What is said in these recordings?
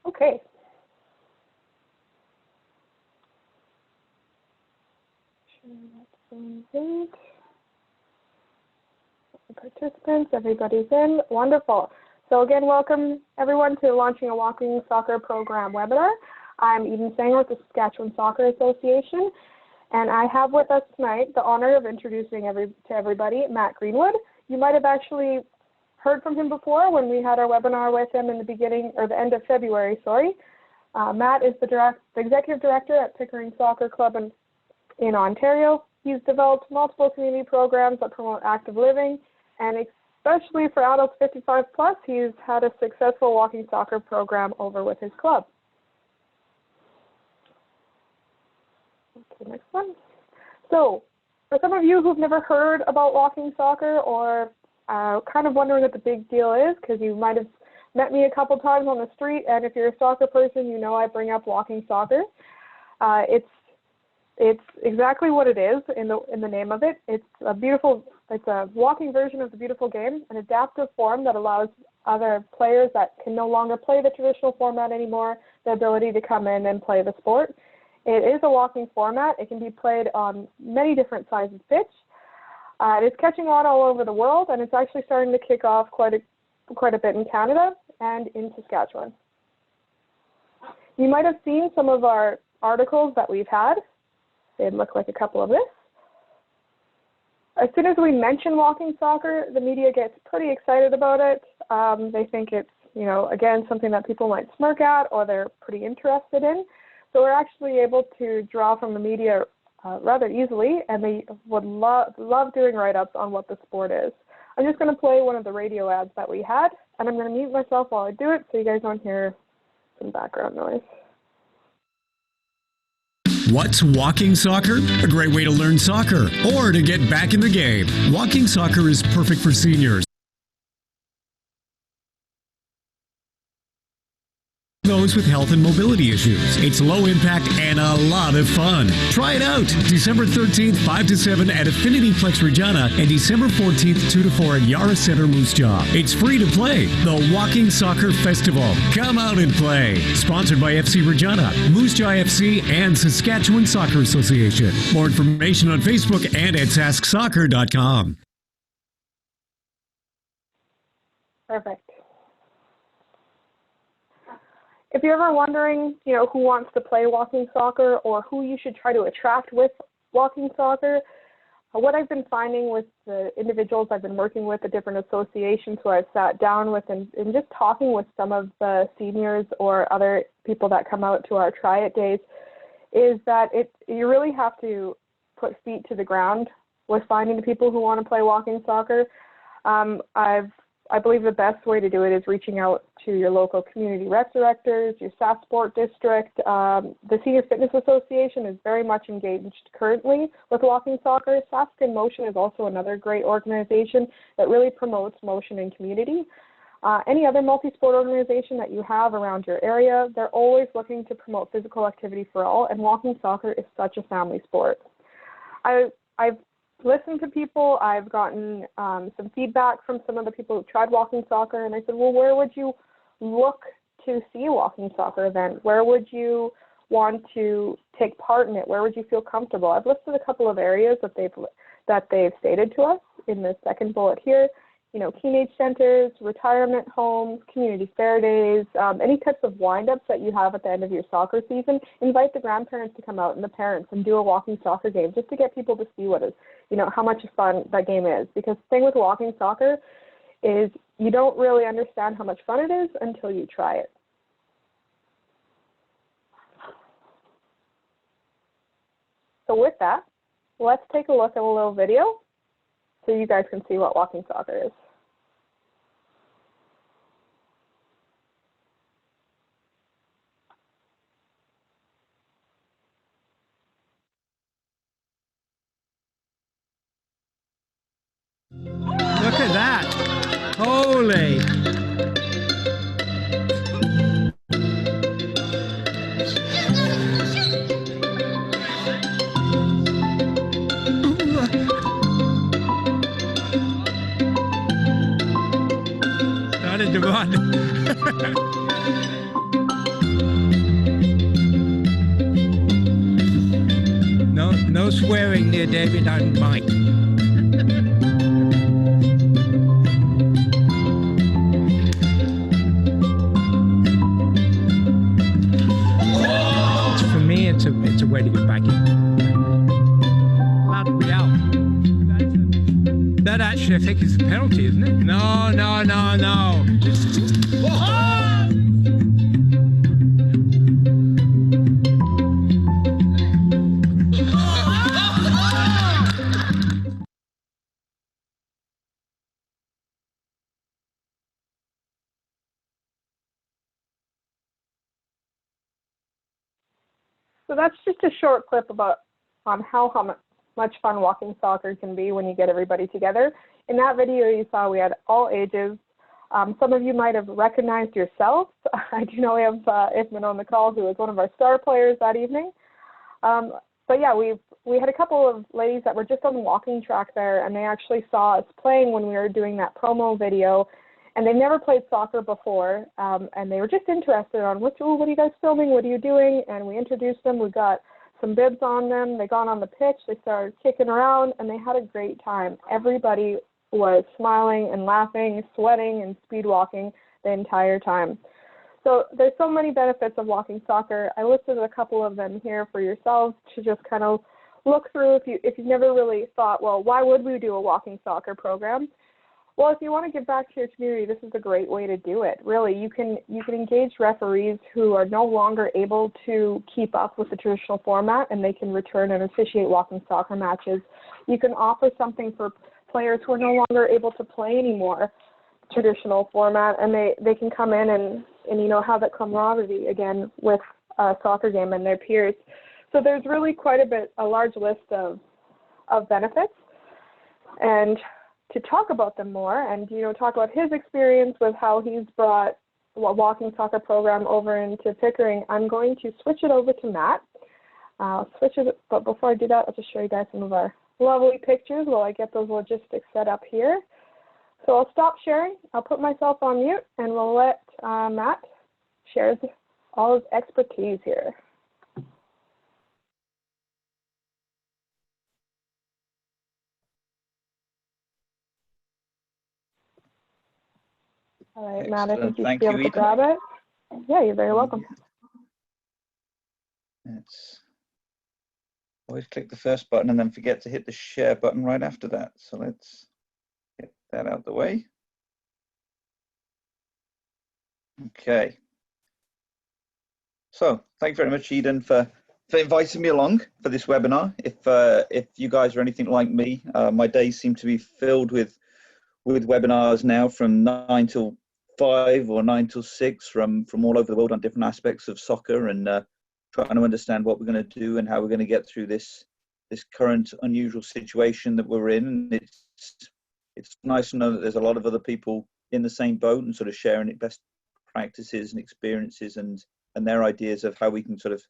Okay. Participants, everybody's in. Wonderful. So again, welcome everyone to Launching a Walking Soccer Program webinar. I'm Eden Sanger with the Saskatchewan Soccer Association, and I have with us tonight the honor of introducing to everybody Matt Greenwood. You might have actually heard from him before when we had our webinar with him in the beginning, or the end of February, sorry. Matt is the Executive Director at Pickering Soccer Club in Ontario. He's developed multiple community programs that promote active living, and especially for adults 55 plus, he's had a successful walking soccer program over with his club. Okay, next one. So, for some of you who've never heard about walking soccer or kind of wondering what the big deal is, because you might have met me a couple times on the street, and if you're a soccer person, you know I bring up walking soccer. It's exactly what it is in the name of it. It's a walking version of the beautiful game, an adaptive form that allows other players that can no longer play the traditional format anymore the ability to come in and play the sport. It is a walking format. It can be played on many different sizes pitch. It is catching on all over the world, and it's actually starting to kick off quite a bit in Canada and in Saskatchewan. You might have seen some of our articles that we've had. They look like a couple of this. As soon as we mention walking soccer, the media gets pretty excited about it. They think it's, again, something that people might smirk at or they're pretty interested in. So we're actually able to draw from the media rather easily, and they would love doing write-ups on what the sport is. I'm just going to play one of the radio ads that we had, and I'm going to mute myself while I do it so you guys don't hear some background noise. What's walking soccer? A great way to learn soccer or to get back in the game. Walking soccer is perfect for seniors, those with health and mobility issues. It's low impact and a lot of fun. Try it out. December 13th, 5 to 7 at Affinity Plex Regina and December 14th, 2 to 4 at Yara Center Moose Jaw. It's free to play. The Walking Soccer Festival. Come out and play. Sponsored by FC Regina, Moose Jaw FC, and Saskatchewan Soccer Association. More information on Facebook and at SaskSoccer.com. Perfect. If you're ever wondering, who wants to play walking soccer or who you should try to attract with walking soccer, what I've been finding with the individuals I've been working with, the different associations who I've sat down with and just talking with some of the seniors or other people that come out to our Try It days, is that you really have to put feet to the ground with finding the people who want to play walking soccer. I believe the best way to do it is reaching out to your local community rec directors, your SAS Sport district. The Senior Fitness Association is very much engaged currently with walking soccer. Sask in Motion is also another great organization that really promotes motion in community. Any other multi-sport organization that you have around your area, they're always looking to promote physical activity for all, and walking soccer is such a family sport. I've listened to people. I've gotten some feedback from some of the people who tried walking soccer, and I said, well, where would you look to see a walking soccer event? Where would you want to take part in it? Where would you feel comfortable? I've listed a couple of areas that they've stated to us in the second bullet here. Teenage centers, retirement homes, community fair days, any types of wind-ups that you have at the end of your soccer season. Invite the grandparents to come out and the parents and do a walking soccer game just to get people to see how much fun that game is. Because the thing with walking soccer is you don't really understand how much fun it is until you try it. So with that, let's take a look at a little video so you guys can see what walking soccer is. Look at that. Holy. Started to run. swearing near David and Mike. For me, it's a way to get back in. Allowed to be out. That actually, I think, is a penalty, isn't it? No, no, no, no. So that's just a short clip about how much fun walking soccer can be when you get everybody together. In that video you saw we had all ages. Some of you might have recognized yourself. I do know we have Ifman on the call, who was one of our star players that evening. But yeah, we had a couple of ladies that were just on the walking track there, and they actually saw us playing when we were doing that promo video. And they've never played soccer before, and they were just interested on, what are you guys filming? What are you doing? And we introduced them. We got some bibs on them. They got on the pitch. They started kicking around, and they had a great time. Everybody was smiling and laughing, sweating, and speed walking the entire time. So there's so many benefits of walking soccer. I listed a couple of them here for yourselves to just kind of look through if you've never really thought, well, why would we do a walking soccer program? Well, if you want to give back to your community, this is a great way to do it. Really, you can engage referees who are no longer able to keep up with the traditional format, and they can return and officiate walking soccer matches. You can offer something for players who are no longer able to play anymore traditional format, and they can come in and have that camaraderie again with a soccer game and their peers. So there's really quite a large list of benefits. And to talk about them more and, talk about his experience with how he's brought a walking soccer program over into Pickering, I'm going to switch it over to Matt. But before I do that, I'll just show you guys some of our lovely pictures while I get those logistics set up here. So I'll stop sharing, I'll put myself on mute, and we'll let Matt share all his expertise here. All right, Matt, I think you'll be able to grab it. Yeah, you're very welcome. Let's always click the first button and then forget to hit the share button right after that. So let's get that out of the way. Okay. So thank you very much, Eden, for inviting me along for this webinar. If you guys are anything like me, my days seem to be filled with webinars now from 9 till 5 or 9 till 6 from all over the world on different aspects of soccer, and trying to understand what we're going to do and how we're going to get through this current unusual situation that we're in. And it's nice to know that there's a lot of other people in the same boat and sort of sharing best practices and experiences and their ideas of how we can sort of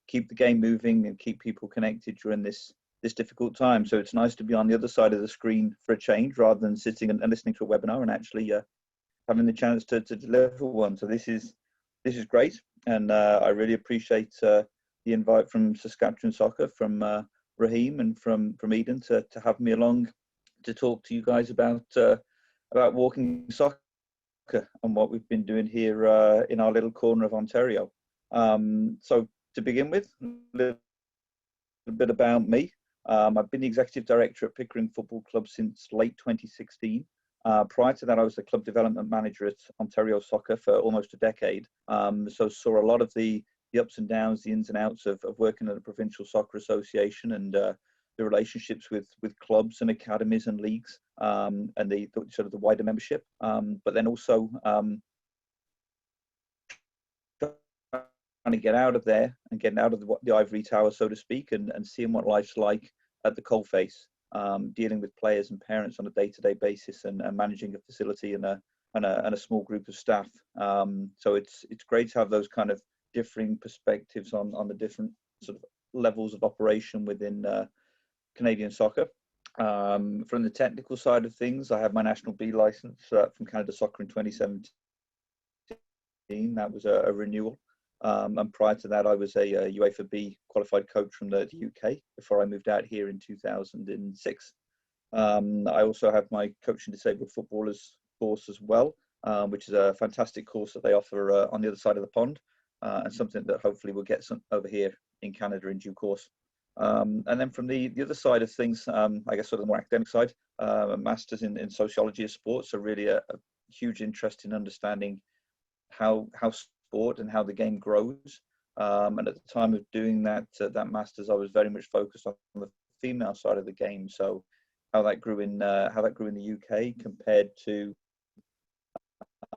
keep the game moving and keep people connected during this difficult time. So it's nice to be on the other side of the screen for a change, rather than sitting and listening to a webinar and actually having the chance to deliver one. So this is great, and I really appreciate the invite from Saskatchewan Soccer, from Raheem, and from Eden to have me along to talk to you guys about walking soccer and what we've been doing here in our little corner of Ontario. So to begin with, a little bit about me. I've been the executive director at Pickering Football Club since late 2016. Prior to that, I was the club development manager at Ontario Soccer for almost a decade. So saw a lot of the ups and downs, the ins and outs of working at a provincial soccer association, and the relationships with clubs and academies and leagues, and the sort of the wider membership. But then also trying to get out of there and getting out of the ivory tower, so to speak, and seeing what life's like at the coalface, dealing with players and parents on a day-to-day basis, and managing a facility and a small group of staff. So it's great to have those kind of differing perspectives on the different sort of levels of operation within Canadian soccer. From the technical side of things, I have my National B license from Canada Soccer in 2017. That was a renewal. And prior to that, I was a UEFA B qualified coach from the UK before I moved out here in 2006. I also have my Coaching Disabled Footballers course as well, which is a fantastic course that they offer on the other side of the pond, and something that hopefully we'll get some over here in Canada in due course. And then from the other side of things, I guess sort of the more academic side, a master's in sociology of sports, so really a huge interest in understanding how sport and how the game grows. And at the time of doing that master's, I was very much focused on the female side of the game. So how that grew in the UK compared to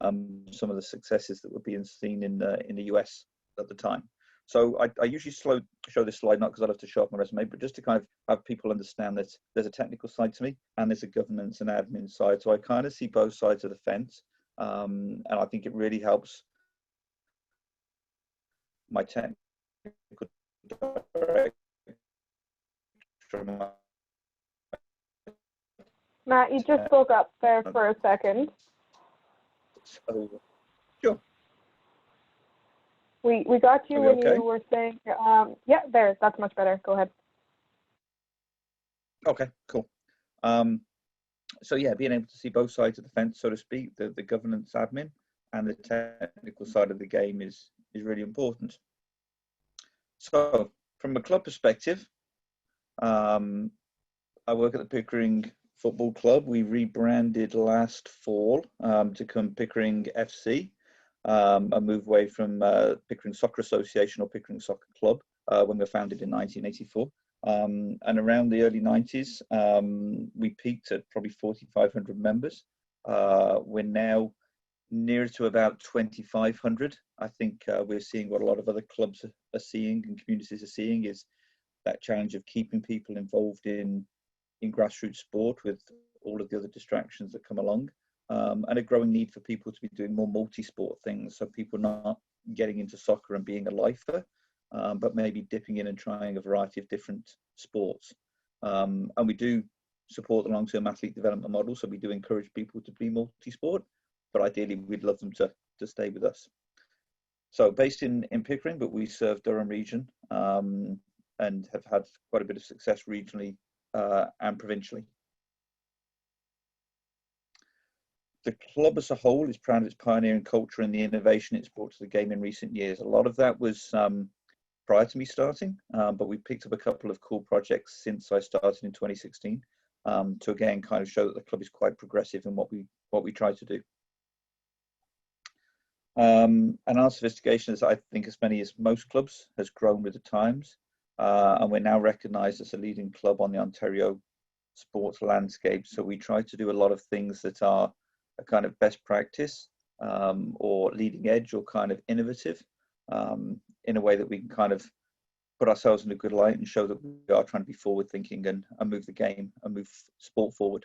some of the successes that were being seen in the US at the time. So I usually show this slide, not because I love to show off my resume, but just to kind of have people understand that there's a technical side to me and there's a governance and admin side. So I kind of see both sides of the fence. And I think it really helps my technical director. Matt, you just spoke up there for a second. So, sure. We got you when okay? You were saying, yeah, there, that's much better. Go ahead. Okay, cool. So yeah, being able to see both sides of the fence, so to speak, the governance admin and the technical side of the game is really important. So from a club perspective, I work at the Pickering Football Club. We rebranded last fall to become Pickering FC. I moved away from Pickering Soccer Association or Pickering Soccer Club when we were founded in 1984. And around the early 90s, we peaked at probably 4,500 members. We're now nearer to about 2,500. I think we're seeing what a lot of other clubs are seeing and communities are seeing is that challenge of keeping people involved in grassroots sport with all of the other distractions that come along, and a growing need for people to be doing more multi-sport things. So people not getting into soccer and being a lifer, but maybe dipping in and trying a variety of different sports. And we do support the long-term athlete development model. So we do encourage people to be multi-sport, but ideally we'd love them to stay with us. So based in Pickering, but we serve Durham region and have had quite a bit of success regionally and provincially. The club as a whole is proud of its pioneering culture and the innovation it's brought to the game in recent years. A lot of that was prior to me starting, but we picked up a couple of cool projects since I started in 2016 to again kind of show that the club is quite progressive in what we try to do. And our sophistication, as I think as many as most clubs, has grown with the times, and we're now recognised as a leading club on the Ontario sports landscape. So we try to do a lot of things that are a kind of best practice or leading edge or kind of innovative in a way that we can kind of put ourselves in a good light and show that we are trying to be forward thinking and move the game and move sport forward.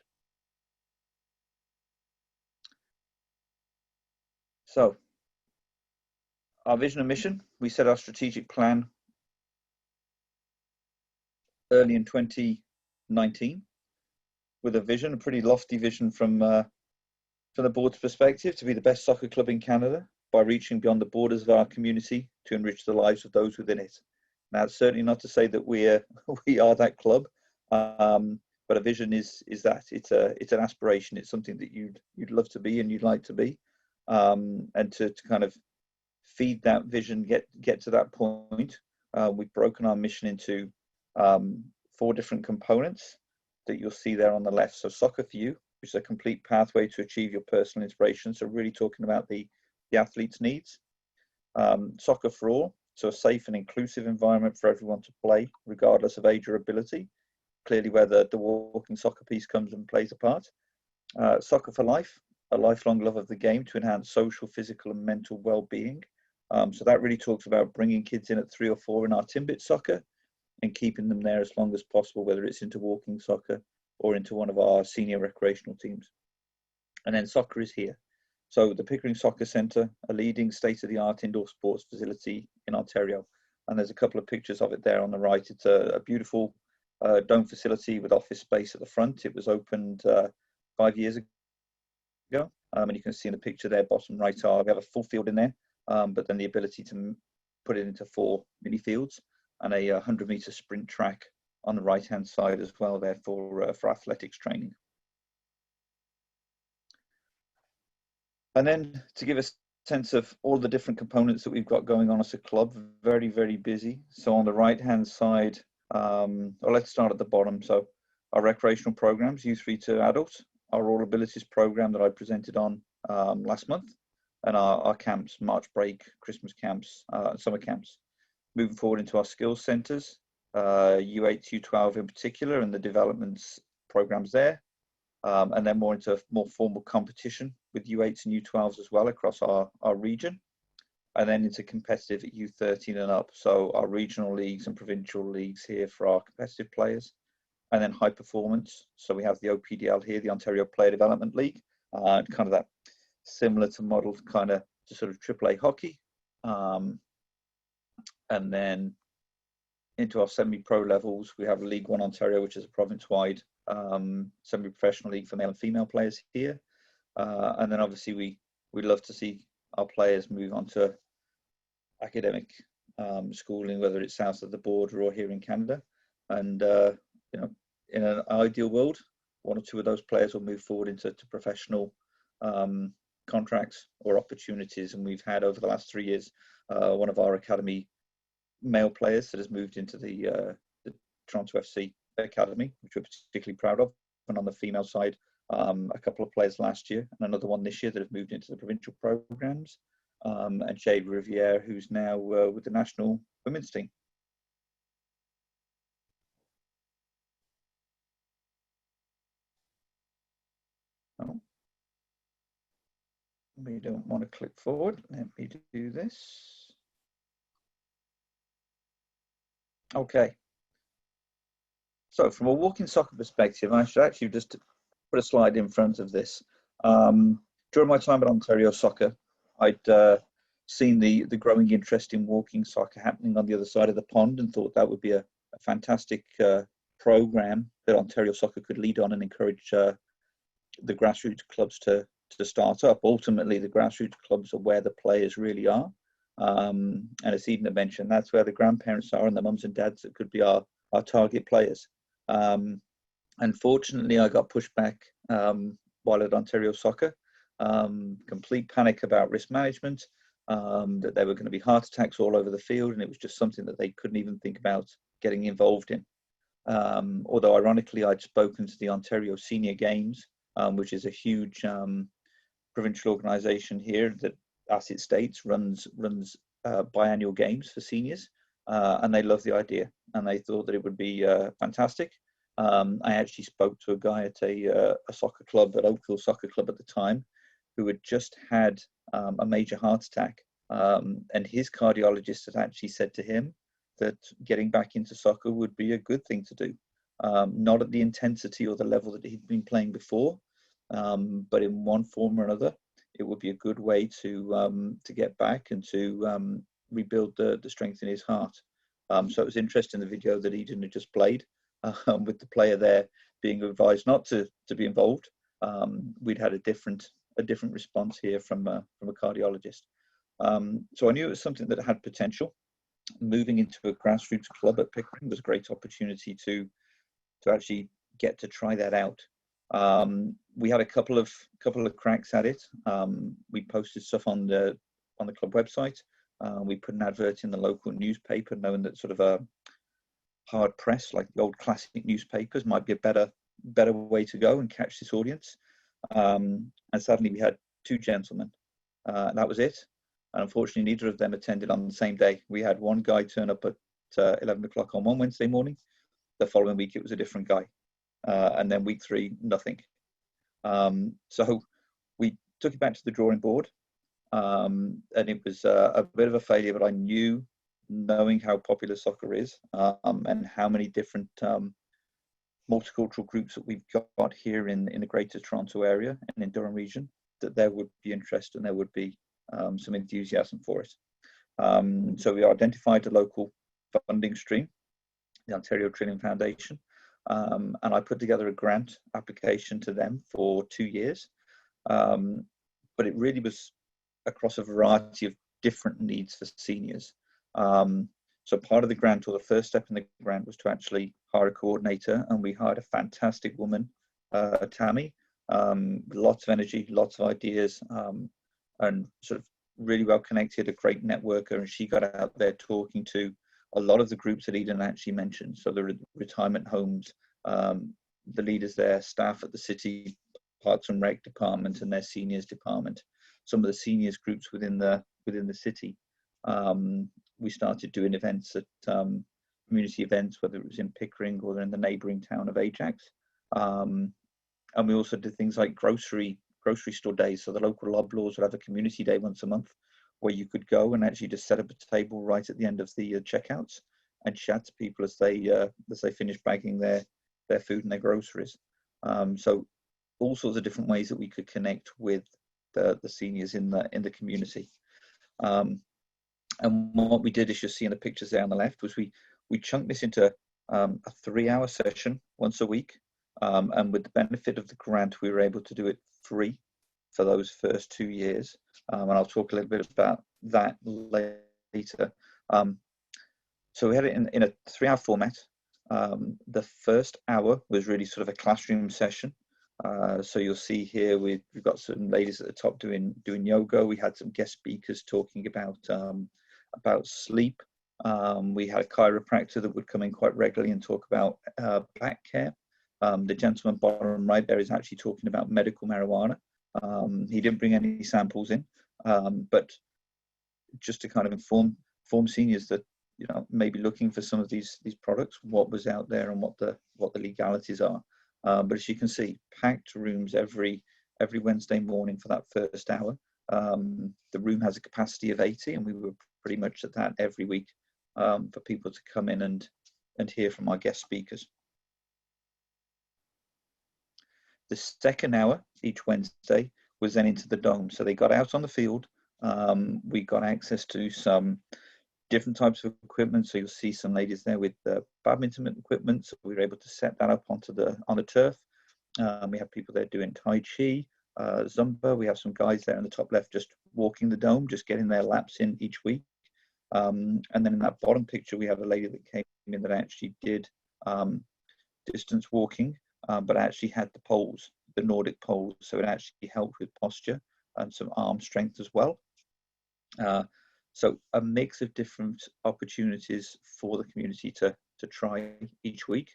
So our vision and mission, we set our strategic plan early in 2019 with a vision, a pretty lofty vision from the board's perspective, to be the best soccer club in Canada by reaching beyond the borders of our community to enrich the lives of those within it. Now, it's certainly not to say that we are that club, but a vision is that it's an aspiration. It's something that you'd love to be and you'd like to be, and to kind of feed that vision, get to that point. We've broken our mission into 4 different components that you'll see there on the left. So Soccer for You, which is a complete pathway to achieve your personal inspiration. So really talking about the athlete's needs. Soccer for All, so a safe and inclusive environment for everyone to play, regardless of age or ability. Clearly where the walking soccer piece comes and plays a part. Soccer for Life, a lifelong love of the game to enhance social, physical and mental well-being. So that really talks about bringing kids in at 3 or 4 in our Timbit soccer and keeping them there as long as possible, whether it's into walking soccer or into one of our senior recreational teams. And then Soccer is Here. So the Pickering Soccer Centre, a leading state-of-the-art indoor sports facility in Ontario. And there's a couple of pictures of it there on the right. It's a beautiful dome facility with office space at the front. It was opened 5 years ago. And you can see in the picture there, bottom right, we have a full field in there, but then the ability to put it into 4 mini fields and a 100-meter sprint track on the right-hand side as well there for athletics training. And then to give a sense of all the different components that we've got going on as a club, very, very busy. So on the right-hand side, let's start at the bottom. So our recreational programs, youth free to adults, our All Abilities program that I presented on last month, and our camps, March break, Christmas camps, summer camps. Moving forward into our skills centres, U8, U12 in particular, and the developments programs there. And then more into more formal competition with U8s and U12s as well across our region. And then into competitive at U13 and up. So our regional leagues and provincial leagues here for our competitive players. And then high performance. So we have the OPDL here, the Ontario Player Development League, kind of that similar to model kind of to sort of AAA hockey. And then into our semi-pro levels, we have League One Ontario, which is a province-wide semi-professional league for male and female players here. And then obviously we'd love to see our players move on to academic schooling, whether it's south of the border or here in Canada. And you know, in an ideal world, 1 or 2 of those players will move forward into professional contracts or opportunities. And we've had over the last 3 years, one of our academy male players that has moved into the Toronto FC Academy, which we're particularly proud of. And on the female side, a couple of players last year and another one this year that have moved into the provincial programs. And Jade Riviere, who's now with the national women's team. Oh, we don't want to click forward. Let me do this. Okay. So from a walking soccer perspective, I should actually just put a slide in front of this. During my time at Ontario Soccer, I'd seen the growing interest in walking soccer happening on the other side of the pond and thought that would be a fantastic program that Ontario Soccer could lead on and encourage the grassroots clubs to start up. Ultimately, the grassroots clubs are where the players really are. And as Eden had mentioned, that's where the grandparents are and the mums and dads that could be our target players. Unfortunately, I got pushed back while at Ontario Soccer. Complete panic about risk management, that there were going to be heart attacks all over the field, and it was just something that they couldn't even think about getting involved in. Although ironically, I'd spoken to the Ontario Senior Games, which is a huge provincial organisation here that, as it states, runs biannual games for seniors, and they loved the idea and they thought that it would be fantastic. I actually spoke to a guy at a soccer club, at Oakville Soccer Club at the time, who had just had a major heart attack, and his cardiologist had actually said to him that getting back into soccer would be a good thing to do, not at the intensity or the level that he'd been playing before, but in one form or another, it would be a good way to get back and to rebuild the strength in his heart. So it was interesting, the video that Eden had just played, with the player there being advised not to be involved. We'd had a different response here from a cardiologist. So I knew it was something that had potential. Moving into a grassroots club at Pickering was a great opportunity to actually get to try that out. We had a couple of cracks at it. We posted stuff on the club website. We put an advert in the local newspaper, knowing that sort of a hard press, like the old classic newspapers, might be a better way to go and catch this audience. And sadly, we had 2 gentlemen. That was it. And unfortunately, neither of them attended on the same day. We had one guy turn up at 11 o'clock on one Wednesday morning. The following week, it was a different guy. And then week 3, nothing. So we took it back to the drawing board. And it was a bit of a failure, but I knew, knowing how popular soccer is, and how many different multicultural groups that we've got here in the Greater Toronto area and in Durham region, that there would be interest and there would be some enthusiasm for it. So we identified a local funding stream, the Ontario Trillium Foundation, and I put together a grant application to them for 2 years. But it really was across a variety of different needs for seniors. So part of the grant, or the first step in the grant, was to actually hire a coordinator, and we hired a fantastic woman, Tammy, lots of energy, lots of ideas, and sort of really well connected, a great networker, and she got out there talking to a lot of the groups that Eden actually mentioned. So the retirement homes, the leaders there, staff at the city Parks and Rec department and their seniors department, some of the seniors groups within the city. We started doing events at community events, whether it was in Pickering or in the neighbouring town of Ajax. And we also did things like grocery store days. So the local Loblaws would have a community day once a month where you could go and actually just set up a table right at the end of the checkouts and chat to people as they finish bagging their food and their groceries. So all sorts of different ways that we could connect with the seniors in the community. And what we did, as you'll see in the pictures there on the left, was we chunked this into a 3-hour session once a week. And with the benefit of the grant, we were able to do it free for those first 2 years. And I'll talk a little bit about that later. So we had it in a 3-hour format. The first hour was really sort of a classroom session. So you'll see here we've got some ladies at the top doing yoga. We had some guest speakers talking about sleep. We had a chiropractor that would come in quite regularly and talk about back care. The gentleman bottom right there is actually talking about medical marijuana. He didn't bring any samples in, but just to kind of inform seniors that, you know, maybe looking for some of these products, what was out there and what the legalities are. But as you can see, packed rooms every Wednesday morning for that first hour. The room has a capacity of 80, and we were pretty much at that every week for people to come in and hear from our guest speakers. The second hour each Wednesday was then into the dome. So they got out on the field. We got access to some different types of equipment. So you'll see some ladies there with badminton equipment. So we were able to set that up on the turf. We have people there doing Tai Chi, Zumba. We have some guys there in the top left just walking the dome, just getting their laps in each week. And then in that bottom picture, we have a lady that came in that actually did distance walking, but actually had the poles, the Nordic poles. So it actually helped with posture and some arm strength as well. So a mix of different opportunities for the community to try each week,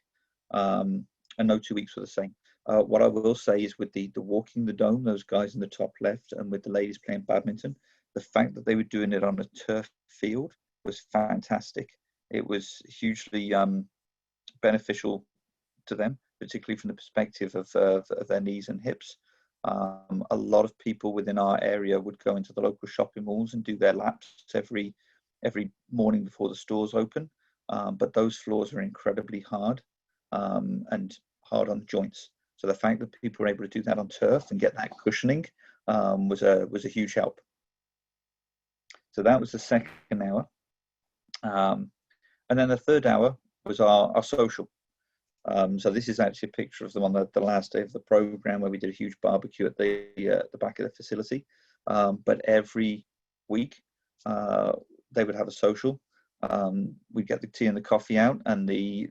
and no 2 weeks were the same. What I will say is with the walking the dome, those guys in the top left, and with the ladies playing badminton, the fact that they were doing it on a turf field was fantastic. It was hugely beneficial to them, particularly from the perspective of their knees and hips. A lot of people within our area would go into the local shopping malls and do their laps every morning before the stores open. But those floors are incredibly hard and hard on the joints. So the fact that people were able to do that on turf and get that cushioning was a huge help. So that was the second hour. And then the third hour was our social. So this is actually a picture of them on the last day of the program, where we did a huge barbecue at the back of the facility. But every week they would have a social. We'd get the tea and the coffee out, and the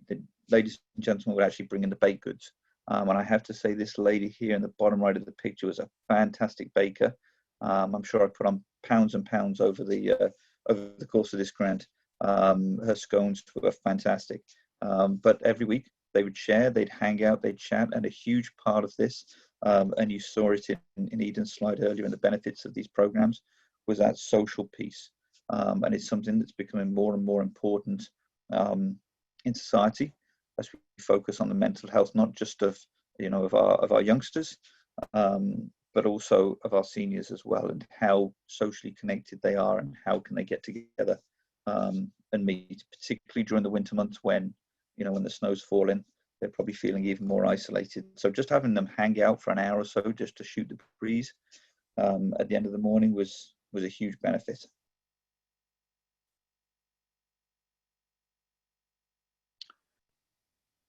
ladies and gentlemen would actually bring in the baked goods. And I have to say, this lady here in the bottom right of the picture was a fantastic baker. I'm sure I put on pounds and pounds over the course of this grant. Her scones were fantastic. But every week they would share, they'd hang out, they'd chat, and a huge part of this, and you saw it in Eden's slide earlier, in the benefits of these programs, was that social piece. And it's something that's becoming more and more important in society as we focus on the mental health, not just of our youngsters, but also of our seniors as well, and how socially connected they are, and how can they get together and meet, particularly during the winter months when the snow's falling. They're probably feeling even more isolated. So just having them hang out for an hour or so just to shoot the breeze at the end of the morning was a huge benefit.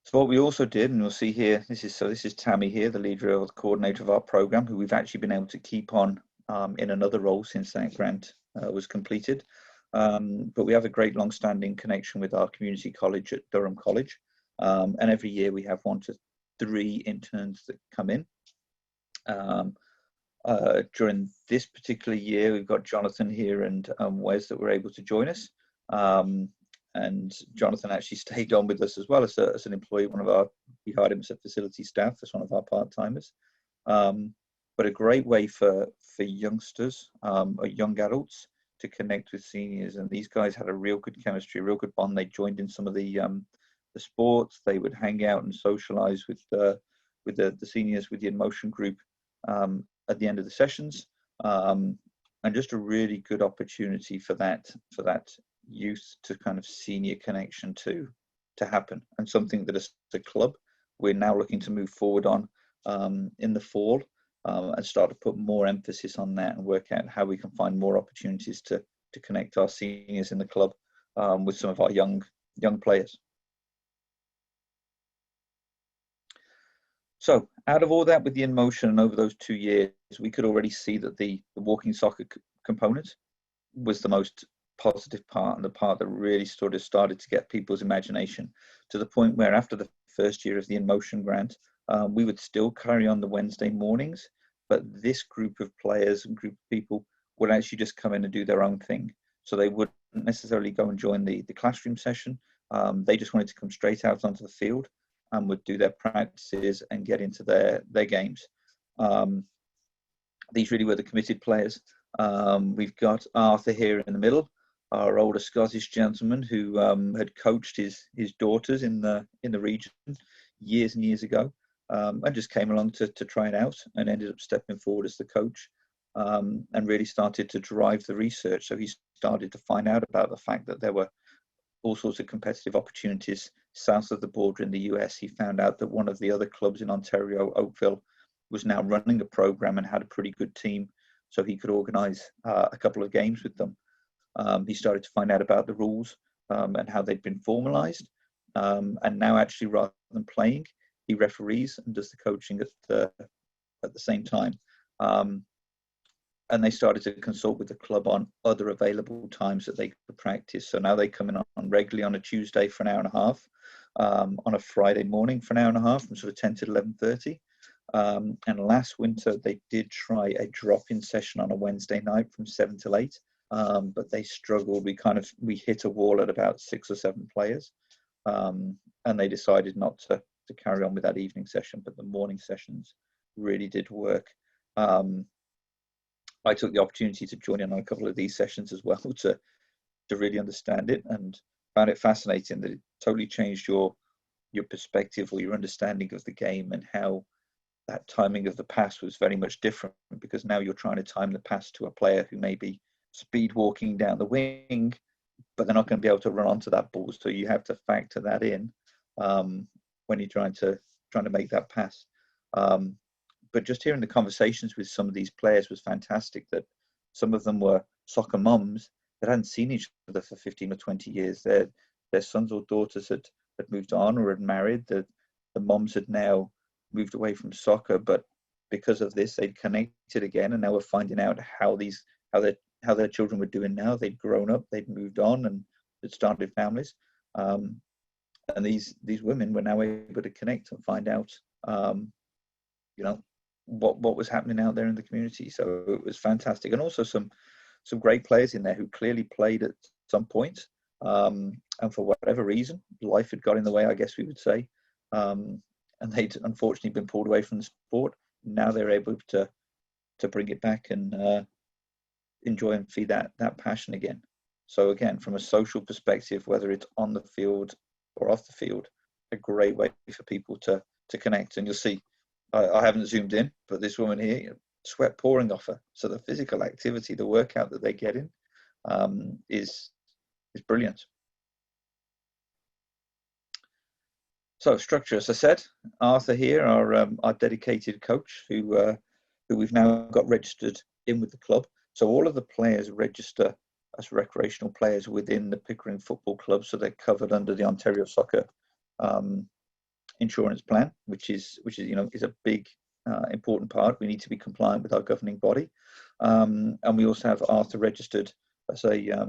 So what we also did, and you'll see here, this is Tammy here, the leader or the coordinator of our program, who we've actually been able to keep on in another role since that grant was completed. But we have a great long-standing connection with our community college at Durham College. And every year we have 1 to 3 interns that come in. During this particular year, we've got Jonathan here and Wes that were able to join us. And Jonathan actually stayed on with us as well as an employee. We hired him as a facility staff as one of our part-timers. But a great way for youngsters or young adults to connect with seniors. And these guys had a real good chemistry, a real good bond. They joined in some of the sports. They would hang out and socialize with the seniors, with the InMotion group at the end of the sessions. And just a really good opportunity for that youth to kind of senior connection to happen, and something that as a club we're now looking to move forward on in the fall, and start to put more emphasis on that and work out how we can find more opportunities to connect our seniors in the club with some of our young players. So out of all that with the InMotion and over those 2 years, we could already see that the walking soccer component was the most positive part, and the part that really sort of started to get people's imagination, to the point where after the first year of the InMotion grant, we would still carry on the Wednesday mornings, but this group of players and group of people would actually just come in and do their own thing. So they wouldn't necessarily go and join the classroom session. They just wanted to come straight out onto the field and would do their practices and get into their games. These really were the committed players. We've got Arthur here in the middle, our older Scottish gentleman who had coached his daughters in the region years and years ago, and just came along to try it out, and ended up stepping forward as the coach, and really started to drive the research. So he started to find out about the fact that there were all sorts of competitive opportunities south of the border in the US. He found out that one of the other clubs in Ontario, Oakville, was now running a program and had a pretty good team, so he could organize a couple of games with them. He started to find out about the rules and how they'd been formalized, and now actually, rather than playing, he referees and does the coaching at the same time. And they started to consult with the club on other available times that they could practice. So now they come in on regularly on a Tuesday for an hour and a half, on a Friday morning for an hour and a half from sort of 10 to 11:30. And last winter they did try a drop-in session on a Wednesday night from 7 till 8, but they struggled. We hit a wall at about 6 or 7 players, and they decided not to carry on with that evening session, but the morning sessions really did work. I took the opportunity to join in on a couple of these sessions as well to really understand it, and found it fascinating that it totally changed your perspective or your understanding of the game, and how that timing of the pass was very much different, because now you're trying to time the pass to a player who may be speed walking down the wing, but they're not going to be able to run onto that ball. So you have to factor that in when you're trying to make that pass. But just hearing the conversations with some of these players was fantastic, that some of them were soccer moms that hadn't seen each other for 15 or 20 years. Their sons or daughters had moved on or had married. The moms had now moved away from soccer, but because of this, they'd connected again, and now we're finding out how their children were doing now. They'd grown up, they'd moved on, and had started families. And these women were now able to connect and find out, what was happening out there in the community. So it was fantastic. And also some great players in there who clearly played at some point, and for whatever reason, life had got in the way, I guess we would say, and they'd unfortunately been pulled away from the sport. Now they're able to bring it back and enjoy and feed that passion again. So again, from a social perspective, whether it's on the field or off the field, a great way for people to connect. And you'll see, I haven't zoomed in, but this woman here, sweat pouring off her. So the physical activity, the workout that they get in, is brilliant. So structure, as I said, Arthur here, our dedicated coach, who we've now got registered in with the club. So all of the players register as recreational players within the Pickering Football Club, so they're covered under the Ontario Soccer insurance plan, which is a big important part. We need to be compliant with our governing body, and we also have Arthur registered as a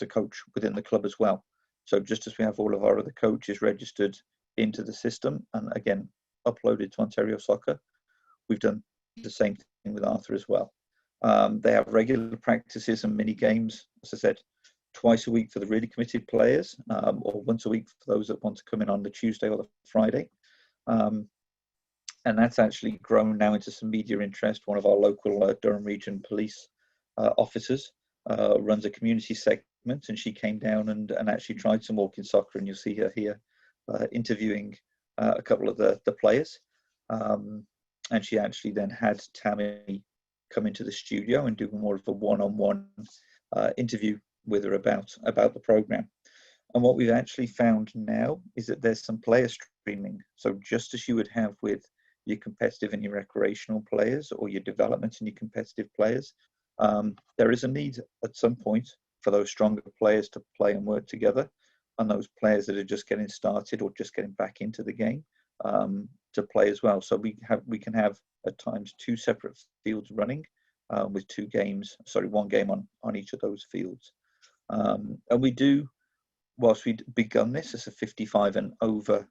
a coach within the club as well. So just as we have all of our other coaches registered into the system and again uploaded to Ontario Soccer, we've done the same thing with Arthur as well. They have regular practices and mini games, as I said, twice a week for the really committed players, or once a week for those that want to come in on the Tuesday or the Friday. And that's actually grown now into some media interest. One of our local Durham Region police officers runs a community segment, and she came down and actually tried some walking soccer, and you'll see her here interviewing a couple of the players. And she actually then had Tammy come into the studio and do more of a one-on-one interview with her about the program. And what we've actually found now is that there's some player streaming. So just as you would have with your competitive and your recreational players, or your development and your competitive players, there is a need at some point for those stronger players to play and work together, and those players that are just getting started or just getting back into the game to play as well. So we can have at times 2 separate fields running with one game on each of those fields. And we do, whilst we'd begun this as a 55 and over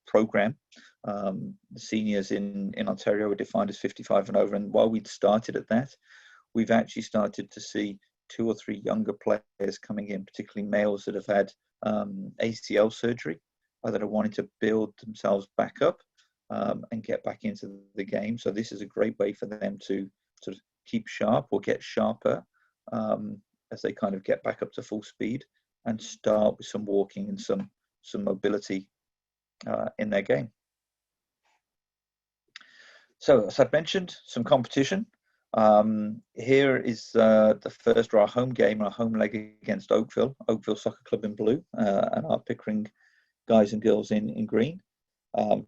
program, the seniors in Ontario were defined as 55 and over, and while we'd started at that, we've actually started to see 2 or 3 younger players coming in, particularly males that have had ACL surgery, that are wanting to build themselves back up and get back into the game. So this is a great way for them to sort of keep sharp or get sharper as they kind of get back up to full speed and start with some walking and some mobility in their game. So as I've mentioned, some competition. Here is the first, or our home game, our home leg against Oakville Soccer Club in blue, and our Pickering guys and girls in green.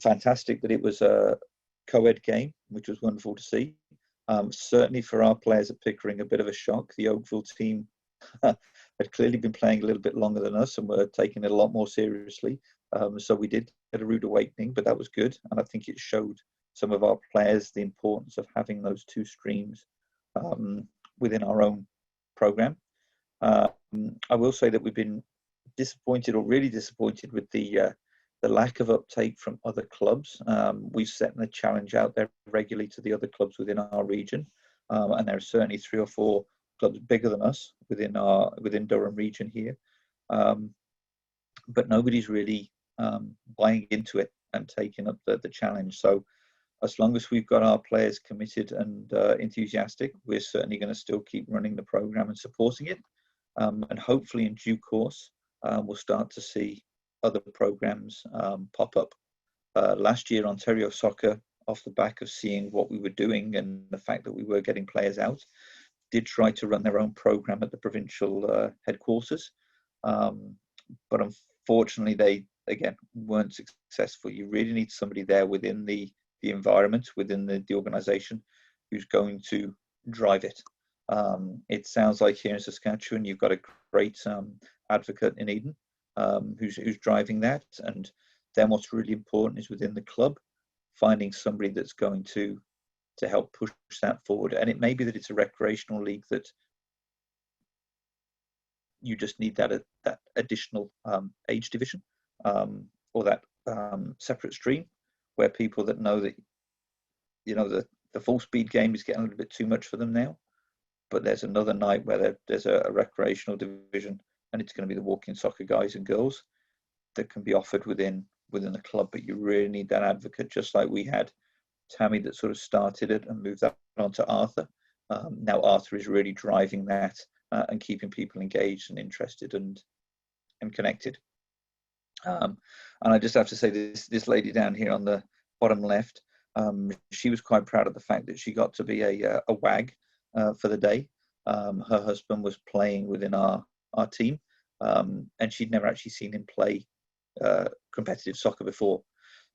Fantastic that it was a co-ed game, which was wonderful to see. Certainly for our players at Pickering, a bit of a shock. The Oakville team had clearly been playing a little bit longer than us and were taking it a lot more seriously. So we did get a rude awakening, but that was good. And I think it showed some of our players the importance of having those 2 streams within our own program. I will say that we've been disappointed, or really disappointed, with the lack of uptake from other clubs. We've set a challenge out there regularly to the other clubs within our region, and there are certainly 3 or 4 clubs bigger than us within Durham region here, but nobody's really buying into it and taking up the challenge. So as long as we've got our players committed and enthusiastic, we're certainly going to still keep running the program and supporting it, and hopefully in due course we'll start to see other programs pop up. Last year, Ontario Soccer, off the back of seeing what we were doing and the fact that we were getting players out, did try to run their own program at the provincial headquarters, but unfortunately they again weren't successful. You really need somebody there within the environment, within the organization, who's going to drive it. It sounds like here in Saskatchewan you've got a great advocate in Eden who's driving that, and then what's really important is within the club finding somebody that's going to help push that forward. And it may be that it's a recreational league that you just need that additional age division, or that separate stream, where people that know that the full speed game is getting a little bit too much for them now, but there's another night where there's a recreational division, and it's going to be the walking soccer guys and girls that can be offered within the club. But you really need that advocate, just like we had Tammy that sort of started it and moved that on to Arthur. Now Arthur is really driving that and keeping people engaged and interested and connected. And I just have to say, this lady down here on the bottom left, she was quite proud of the fact that she got to be a WAG for the day. Her husband was playing within our team, and she'd never actually seen him play competitive soccer before.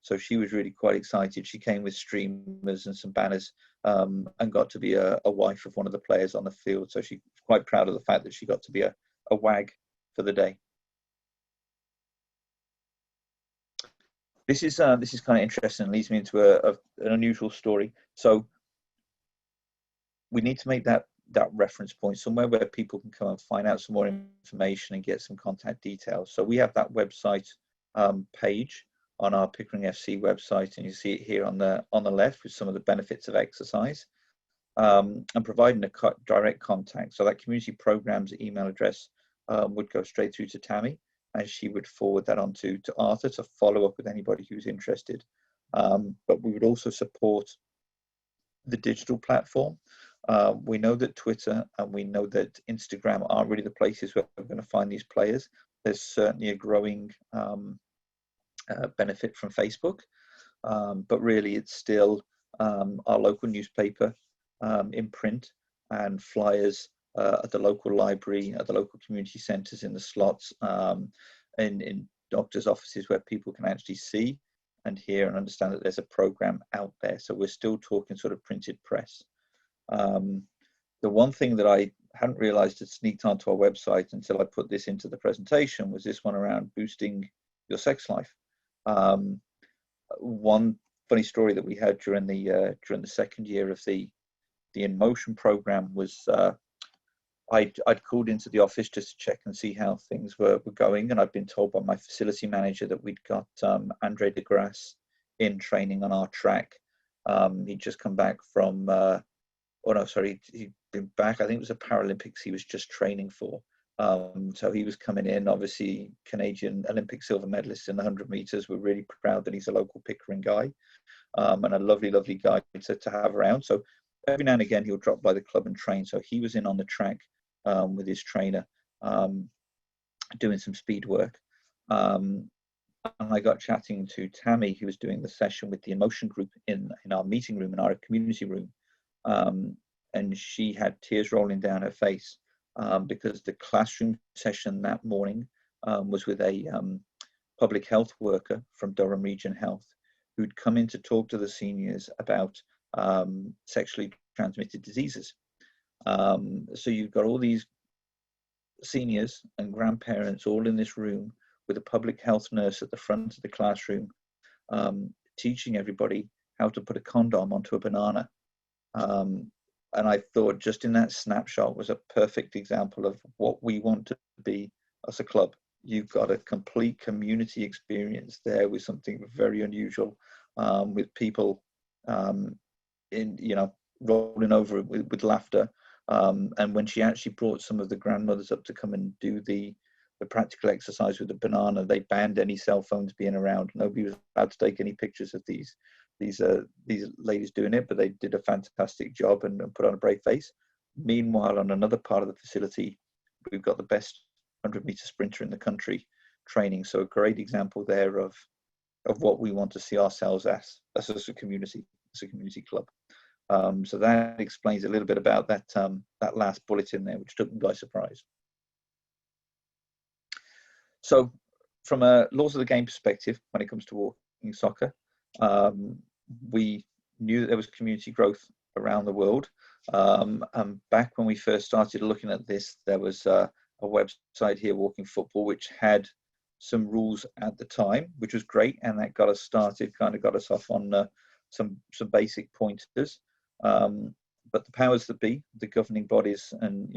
So she was really quite excited. She came with streamers and some banners, and got to be a wife of one of the players on the field. So she's quite proud of the fact that she got to be a WAG for the day. This is kind of interesting and leads me into an unusual story. So we need to make that that reference point, somewhere where people can come and find out some more information and get some contact details. So we have that website page on our Pickering FC website, and you see it here on the left with some of the benefits of exercise, and providing a direct contact. So that community programs email address would go straight through to Tammy, and she would forward that on to Arthur to follow up with anybody who's interested. But we would also support the digital platform. We know that Twitter and we know that Instagram aren't really the places where we're going to find these players. There's certainly a growing benefit from Facebook, but really it's still our local newspaper in print, and flyers at the local library, at the local community centres, in the slots, in doctors' offices, where people can actually see and hear and understand that there's a program out there. So we're still talking sort of printed press. The one thing that I hadn't realized had sneaked onto our website until I put this into the presentation was this one around boosting your sex life. One funny story that we had during the second year of the In Motion program was I'd called into the office just to check and see how things were going, and I'd been told by my facility manager that we'd got Andre de Grasse in training on our track. He'd just come back from he'd been back, I think it was the Paralympics he was just training for. So he was coming in, obviously Canadian Olympic silver medalist in the 100 meters. We're really proud that he's a local Pickering guy, and a lovely guy to have around. So every now and again he'll drop by the club and train. So he was in on the track with his trainer, doing some speed work. And I got chatting to Tammy, who was doing the session with the Emotion group in our meeting room, in our community room. And she had tears rolling down her face because the classroom session that morning was with a public health worker from Durham Region Health, who'd come in to talk to the seniors about sexually transmitted diseases. So you've got all these seniors and grandparents all in this room with a public health nurse at the front of the classroom, teaching everybody how to put a condom onto a banana. And I thought just in that snapshot was a perfect example of what we want to be as a club. You've got a complete community experience there with something very unusual, with people rolling over with laughter. And when she actually brought some of the grandmothers up to come and do the practical exercise with the banana, they banned any cell phones being around. Nobody was allowed to take any pictures of these ladies doing it, but they did a fantastic job and put on a brave face. Meanwhile, on another part of the facility, we've got the best 100-meter sprinter in the country training. So a great example there of what we want to see ourselves as a community club. So that explains a little bit about that last bullet in there, which took me by surprise. So from a laws of the game perspective, when it comes to walking soccer, we knew that there was community growth around the world. And back when we first started looking at this, there was a website here, Walking Football, which had some rules at the time, which was great, and that got us started, kind of got us off on some basic pointers. But the powers that be, the governing bodies, and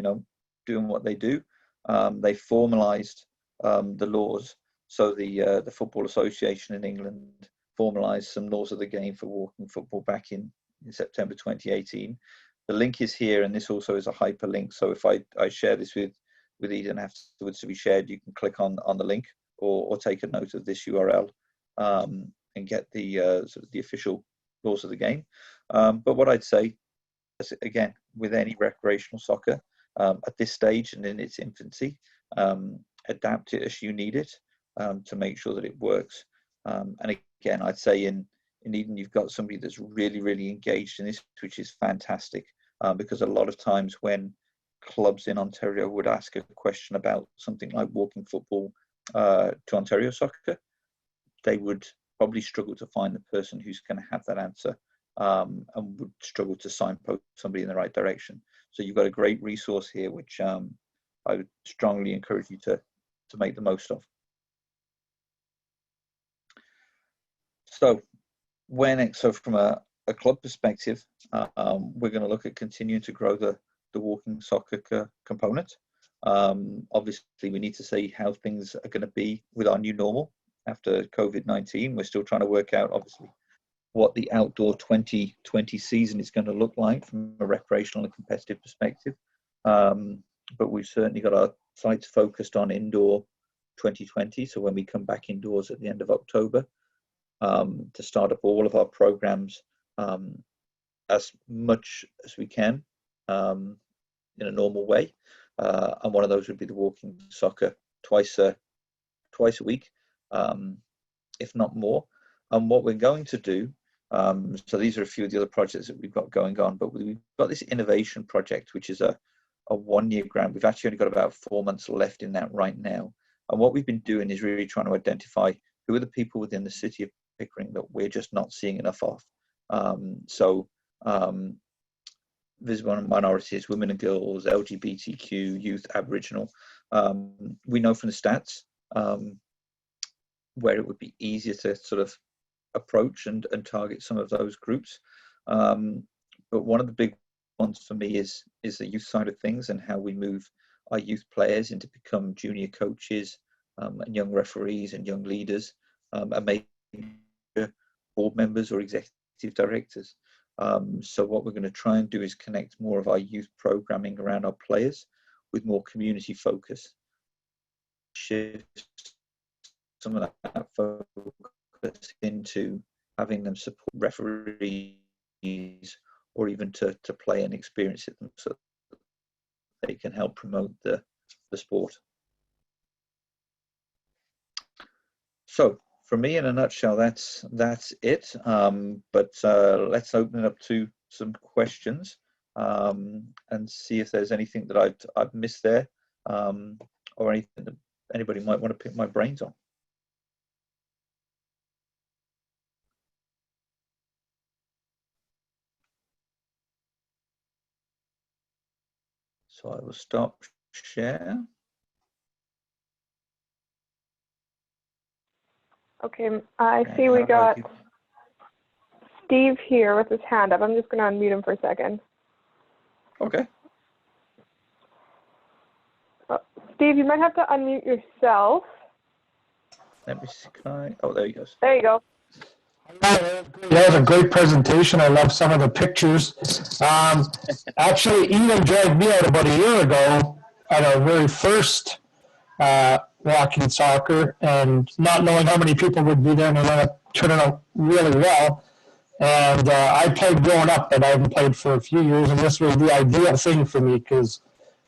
doing what they do, they formalised the laws. So the Football Association in England formalised some laws of the game for walking football back in September 2018. The link is here, and this also is a hyperlink. So if I share this with Eden afterwards to be shared, you can click on the link or take a note of this URL and get the sort of the official laws of the game. But what I'd say, again, with any recreational soccer at this stage and in its infancy, adapt it as you need it to make sure that it works. And again, I'd say in Eden, you've got somebody that's really engaged in this, which is fantastic, because a lot of times when clubs in Ontario would ask a question about something like walking football to Ontario soccer, they would probably struggle to find the person who's going to have that answer, and would struggle to signpost somebody in the right direction. So you've got a great resource here, which I would strongly encourage you to make the most of. So from a club perspective, we're going to look at continuing to grow the the walking soccer component. Obviously, we need to see how things are going to be with our new normal after COVID-19. We're still trying to work out, obviously, what the outdoor 2020 season is going to look like from a recreational and competitive perspective. But we've certainly got our sights focused on indoor 2020. So when we come back indoors at the end of October, to start up all of our programs as much as we can in a normal way. And one of those would be the walking soccer twice a week, if not more. And what we're going to do, so these are a few of the other projects that we've got going on, but we've got this innovation project, which is a 1-year grant. We've actually only got about 4 months left in that right now. And what we've been doing is really trying to identify who are the people within the city of Pickering that we're just not seeing enough of. Visible minorities, women and girls, LGBTQ, youth, Aboriginal. We know from the stats where it would be easier to sort of approach and target some of those groups. But one of the big ones for me is the youth side of things, and how we move our youth players into become junior coaches and young referees and young leaders, and maybe board members or executive directors. So what we're going to try and do is connect more of our youth programming around our players with more community focus. Shift some of that focus into having them support referees or even to play and experience it them, so they can help promote the sport. So for me, in a nutshell, that's it. But let's open it up to some questions and see if there's anything that I've missed there, or anything that anybody might want to pick my brains on. So I will stop share. Okay, I see we got Steve here with his hand up. I'm just going to unmute him for a second. Okay. Steve, you might have to unmute yourself. Let me see. Oh, there he goes. There you go. That was a great presentation. I love some of the pictures. Actually, Ian dragged me out about a year ago at our very first walking soccer, and not knowing how many people would be there, and it ended up turning out really well. And I played growing up, but I haven't played for a few years, and this was the ideal thing for me because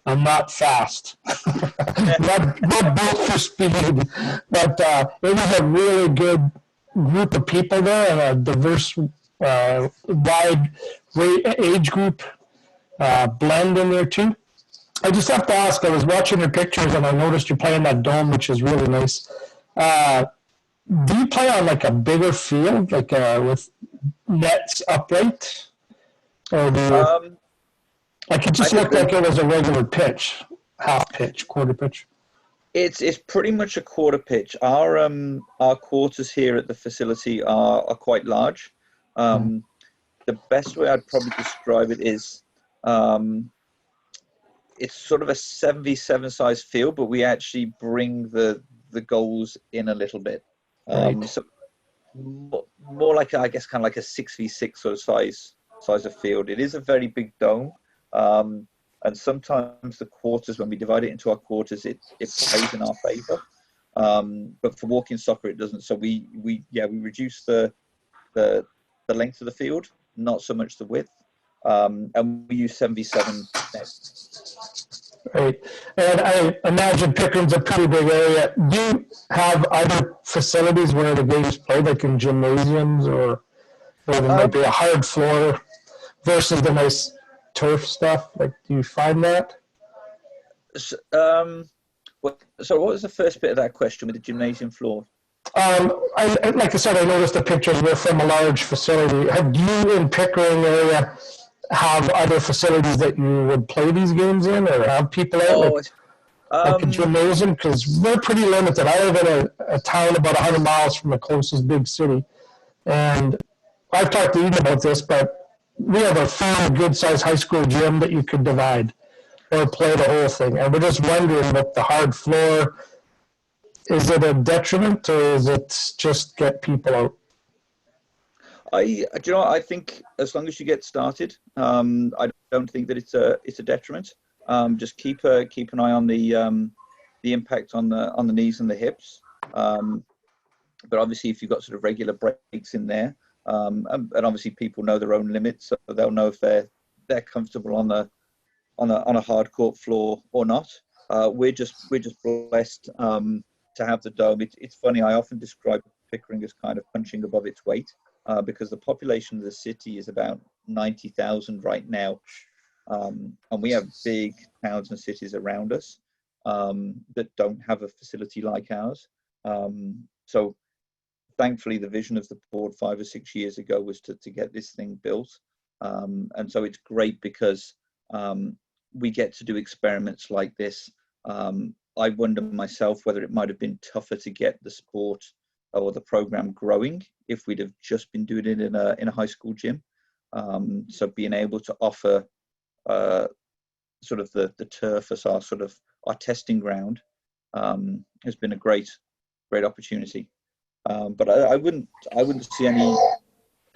I'm not fast, not built for speed, but it was a really good group of people there, and a diverse, wide age group blend in there too. I just have to ask, I was watching your pictures and I noticed you're playing that dome, which is really nice. Do you play on like a bigger field, like with nets upright? Or do you, like it just looked like it was a regular pitch, half pitch, quarter pitch? It's pretty much a quarter pitch. Our quarters here at the facility are quite large. The best way I'd probably describe it is it's sort of a 7v7 size field, but we actually bring the goals in a little bit. So more like, I guess, kind of like a 6v6 sort of size of field. It is a very big dome. And sometimes the quarters, when we divide it into our quarters, it plays in our favor. But for walking soccer, it doesn't. So we reduce the length of the field, not so much the width. And we use 7v7 nets. Right. And I imagine Pickering's a pretty big area. Do you have other facilities where the game's played, like in gymnasiums, or there might be a hard floor versus the nice turf stuff? Like, do you find that? So what was the first bit of that question with the gymnasium floor? Like I said, I noticed the pictures were from a large facility. Do you in Pickering area have other facilities that you would play these games in, or have people out like a gymnasium? Because we're pretty limited. I live in a town about 100 miles from the closest big city, and I've talked to Eden about this, but we have a full good-sized high school gym that you could divide or play the whole thing. And we're just wondering with the hard floor, is it a detriment or is it just get people out? Do you know, I think as long as you get started, I don't think that it's a detriment. Just keep an eye on the impact on the knees and the hips. But obviously, if you've got sort of regular breaks in there, and obviously people know their own limits, so they'll know if they're comfortable on a hard court floor or not. We're just blessed to have the dome. It's funny. I often describe Pickering as kind of punching above its weight. Because the population of the city is about 90,000 right now. And we have big towns and cities around us that don't have a facility like ours. So thankfully, the vision of the board 5 or 6 years ago was to get this thing built. And so it's great because we get to do experiments like this. I wonder myself whether it might have been tougher to get the sport or the program growing if we'd have just been doing it in a high school gym. So being able to offer sort of the turf as our testing ground has been a great opportunity. But I wouldn't see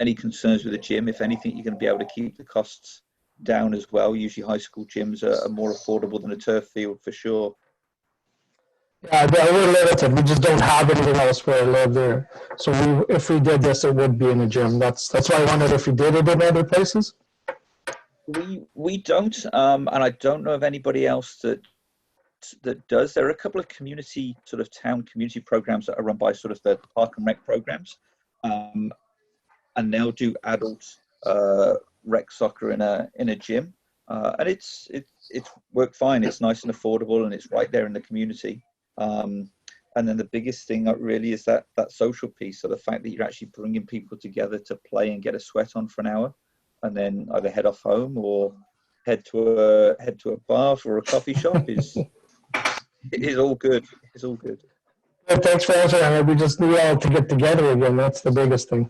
any concerns with the gym. If anything, you're going to be able to keep the costs down as well. Usually high school gyms are more affordable than a turf field for sure. Yeah, we're limited. We just don't have anything else where I live there. So if we did this, it would be in a gym. That's why I wondered if we did it in other places. We don't, and I don't know of anybody else that does. There are a couple of town community programs that are run by sort of the park and rec programs, and they'll do adult rec soccer in a gym, and it's worked fine. It's nice and affordable, and it's right there in the community. And then the biggest thing really is that social piece. So the fact that you're actually bringing people together to play and get a sweat on for an hour, and then either head off home or head to a bar or a coffee shop is all good. It's all good. Well, thanks for answering. We just need all to get together again. That's the biggest thing.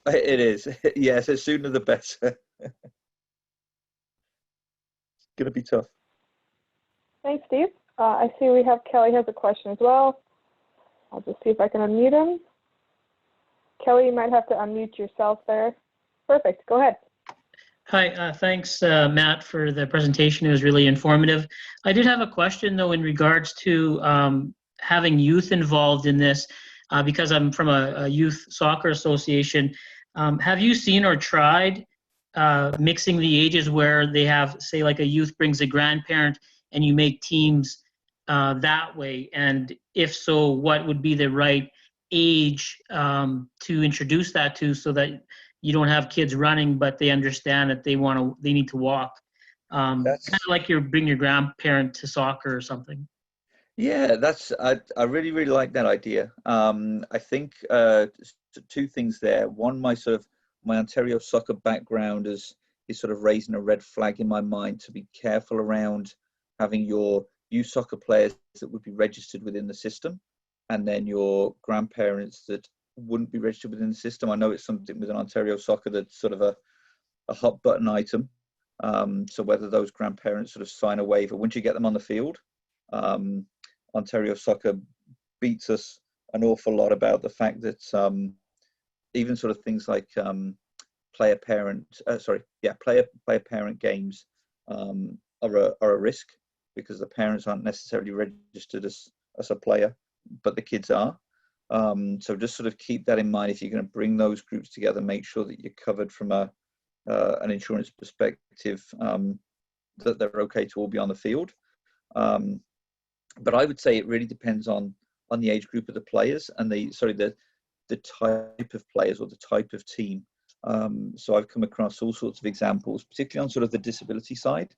It is. Yes, the sooner the better. It's going to be tough. Thanks, Steve. I see we have Kelly has a question as well. I'll just see if I can unmute him. Kelly, you might have to unmute yourself there. Perfect. Go ahead. Hi, thanks, Matt, for the presentation. It was really informative. I did have a question, though, in regards to having youth involved in this, because I'm from a youth soccer association. Have you seen or tried mixing the ages where they have, say, like a youth brings a grandparent and you make teams that way? And if so, what would be the right age to introduce that to, so that you don't have kids running, but they understand that they need to walk? Kind of like you bring your grandparent to soccer or something. Yeah, I really, really like that idea. I think two things there. One, my Ontario soccer background is sort of raising a red flag in my mind to be careful around having your youth soccer players that would be registered within the system, and then your grandparents that wouldn't be registered within the system. I know it's something within Ontario soccer that's sort of a hot button item. So whether those grandparents sort of sign a waiver, once you get them on the field, Ontario soccer beats us an awful lot about the fact that even sort of things like player-parent games are a risk, because the parents aren't necessarily registered as a player, but the kids are. So just sort of keep that in mind. If you're going to bring those groups together, make sure that you're covered from an insurance perspective, that they're okay to all be on the field. But I would say it really depends on the age group of the players and the type of players or the type of team. So I've come across all sorts of examples, particularly on sort of the disability side,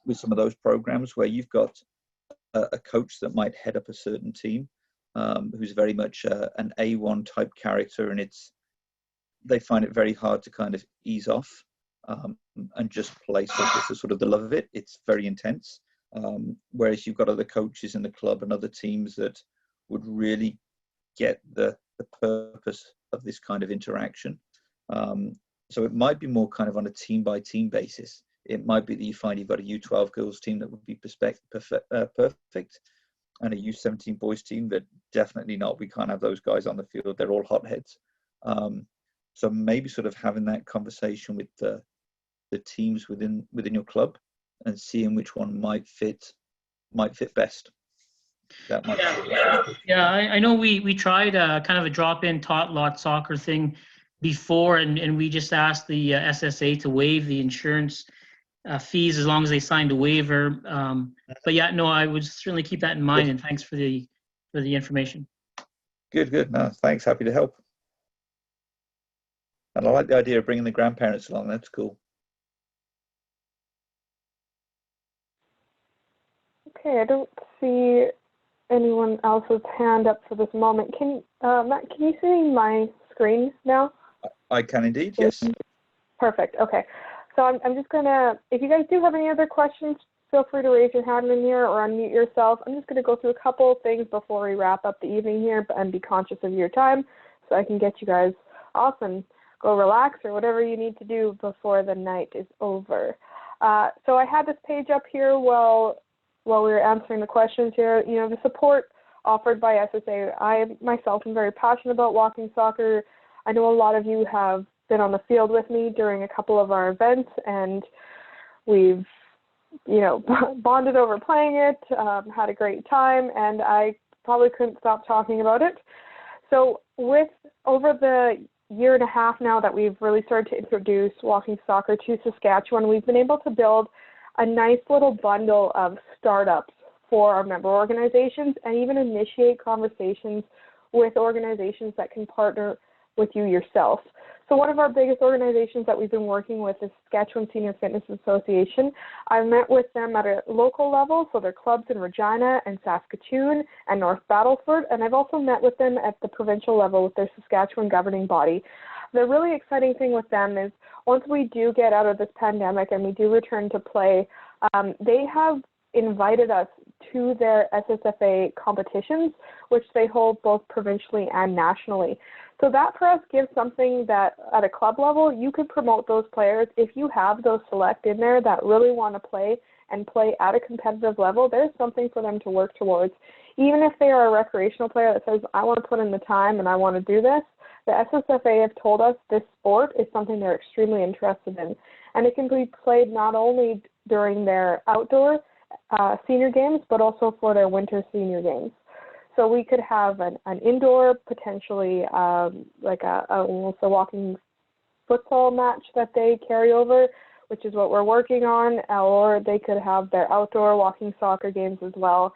with some of those programs where you've got a coach that might head up a certain team, who's very much an A1 type character, and they find it very hard to kind of ease off and just play soccer for sort of the love of it. It's very intense. Whereas you've got other coaches in the club and other teams that would really get the purpose of this kind of interaction. So it might be more kind of on a team by team basis. It might be that you find you've got a U12 girls team that would be perfect, and a U17 boys team that definitely not. We can't have those guys on the field. They're all hotheads. So maybe sort of having that conversation with the teams within your club and seeing which one might fit best. That might Yeah, I know we tried kind of a drop-in tot lot soccer thing before, and we just asked the SSA to waive the insurance fees as long as they signed a waiver. But yeah, no, I would certainly keep that in mind, and thanks for the information. Good. No, thanks. Happy to help. And I like the idea of bringing the grandparents along. That's cool. Okay, I don't see anyone else's hand up for this moment. Matt, can you see my screen now? I can indeed, yes. Perfect. Okay. So I'm just going to, if you guys do have any other questions, feel free to raise your hand in here or unmute yourself. I'm just going to go through a couple of things before we wrap up the evening here and be conscious of your time so I can get you guys off and go relax or whatever you need to do before the night is over. So I had this page up here while we were answering the questions here. You know, the support offered by SSA. I myself am very passionate about walking soccer. I know a lot of you have been on the field with me during a couple of our events, and we've, you know, bonded over playing it, had a great time, and I probably couldn't stop talking about it. So with over the year and a half now that we've really started to introduce walking soccer to Saskatchewan, we've been able to build a nice little bundle of startups for our member organizations and even initiate conversations with organizations that can partner with you yourself. So one of our biggest organizations that we've been working with is Saskatchewan Senior Fitness Association. I've met with them at a local level, so their clubs in Regina and Saskatoon and North Battleford, and I've also met with them at the provincial level with their Saskatchewan governing body. The really exciting thing with them is once we do get out of this pandemic and we do return to play, they have invited us to their SSFA competitions, which they hold both provincially and nationally. So that for us gives something that at a club level, you could promote those players. If you have those select in there that really want to play and play at a competitive level, there's something for them to work towards. Even if they are a recreational player that says, I want to put in the time and I want to do this, the SSFA have told us this sport is something they're extremely interested in. And it can be played not only during their outdoor senior games, but also for their winter senior games. So we could have an indoor, potentially like almost a walking football match that they carry over, which is what we're working on, or they could have their outdoor walking soccer games as well.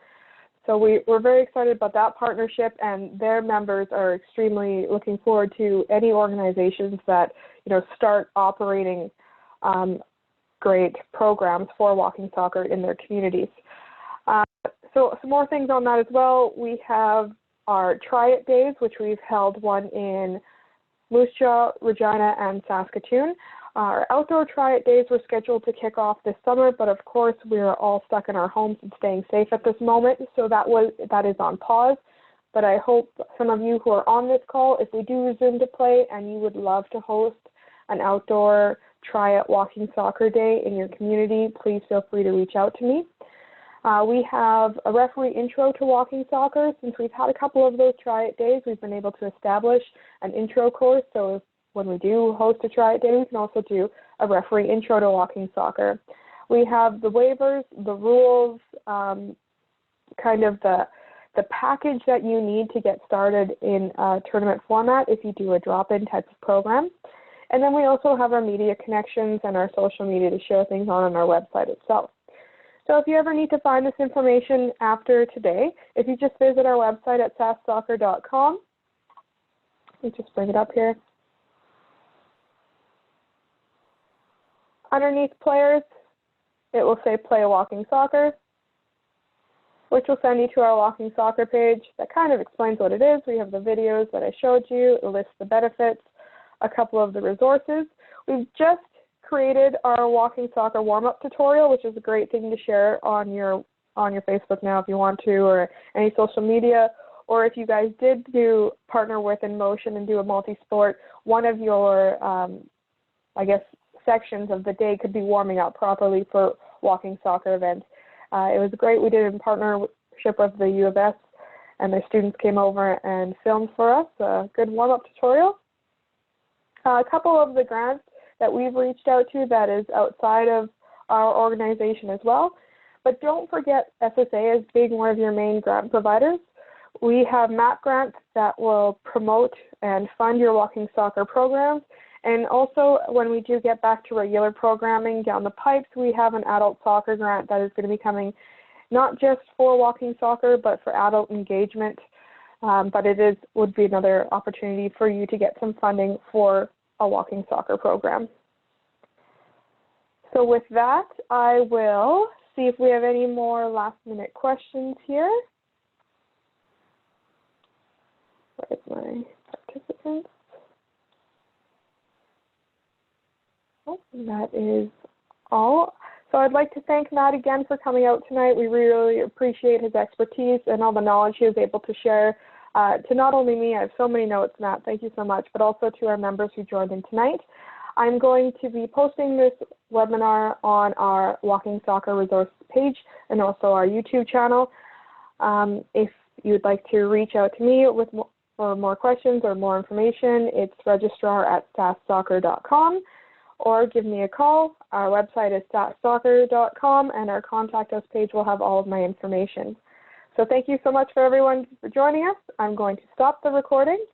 So we're very excited about that partnership, and their members are extremely looking forward to any organizations that, you know, start operating great programs for walking soccer in their communities. So some more things on that as well. We have our Try It Days, which we've held one in Moose Jaw, Regina, and Saskatoon. Our outdoor Try It Days were scheduled to kick off this summer, but of course we are all stuck in our homes and staying safe at this moment, so that is on pause. But I hope some of you who are on this call, if we do resume to play and you would love to host an outdoor Try It Walking Soccer Day in your community, please feel free to reach out to me. We have a referee intro to walking soccer. Since we've had a couple of those Try It Days, we've been able to establish an intro course. So when we do host a Try It Day, we can also do a referee intro to walking soccer. We have the waivers, the rules, kind of the package that you need to get started in a tournament format if you do a drop-in type of program. And then we also have our media connections and our social media to share things on our website itself. So if you ever need to find this information after today, if you just visit our website at sasksoccer.com, let me just bring it up here. Underneath players, it will say play walking soccer, which will send you to our walking soccer page that kind of explains what it is. We have the videos that I showed you, it lists the benefits, a couple of the resources. We've just created our walking soccer warm-up tutorial, which is a great thing to share on your Facebook now if you want to, or any social media, or if you guys did partner with InMotion and do a multi-sport, one of your I guess, sections of the day could be warming up properly for walking soccer events. It was great. We did it in partnership with the U of S, and their students came over and filmed for us a good warm-up tutorial. A couple of the grants that we've reached out to that is outside of our organization as well. But don't forget SSA as being one of your main grant providers. We have MAP grants that will promote and fund your walking soccer programs. And also, when we do get back to regular programming down the pipes, we have an adult soccer grant that is going to be coming not just for walking soccer, but for adult engagement. But it would be another opportunity for you to get some funding for a walking soccer program. So with that, I will see if we have any more last-minute questions here. Where's my participants? Oh, that is all. So I'd like to thank Matt again for coming out tonight. We really appreciate his expertise and all the knowledge he was able to share to not only me. I have so many notes, Matt, thank you so much, but also to our members who joined in tonight. I'm going to be posting this webinar on our Walking Soccer Resources page and also our YouTube channel. If you'd like to reach out to me for more questions or more information, it's registrar@sassoccer.com, or give me a call. Our website is sassoccer.com, and our contact us page will have all of my information. So thank you so much for everyone for joining us. I'm going to stop the recording.